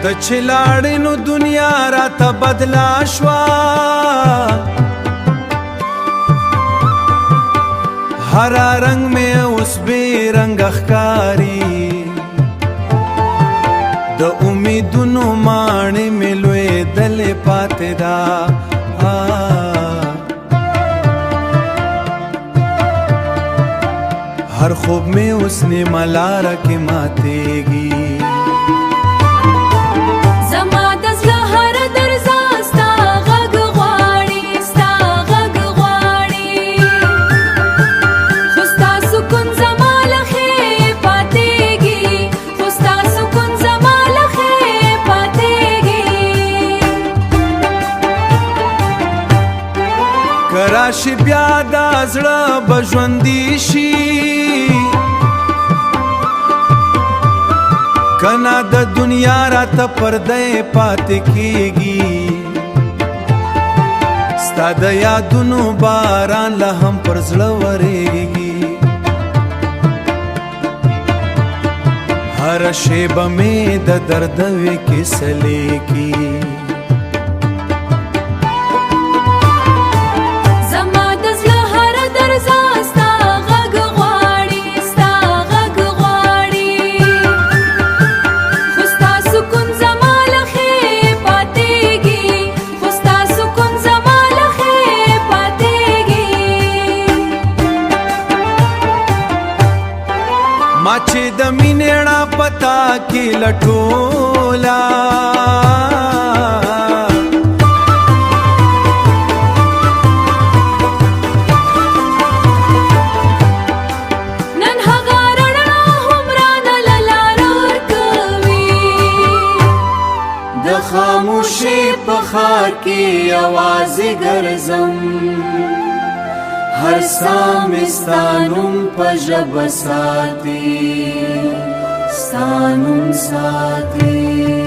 ته چې لاړې نو دنیا راته بدلا شوه هر رنگ مې اوس بې رنګه ښکاري د امیدونو ماڼۍ مې لوېدلې پاتې ده هر خوب مې اوس نیمه لاره کې ماتېږي راشي بیا دا زړه به ژوندي شي کنا د دنیا راته پردی پاتې کېږي ستا د یادونو باران لا هم پر زړه ورېږي هره شیبه مې د درد وې کیسه لیکي ما چې د مینې رڼا پتا کې لټولا نن هغه رڼا هم رانه له لاره ورکوي د خاموشۍ په ښار کې یوازې ګرځم هر ساه مې ستا نوم په ژبه ساتي ستا نوم ساتي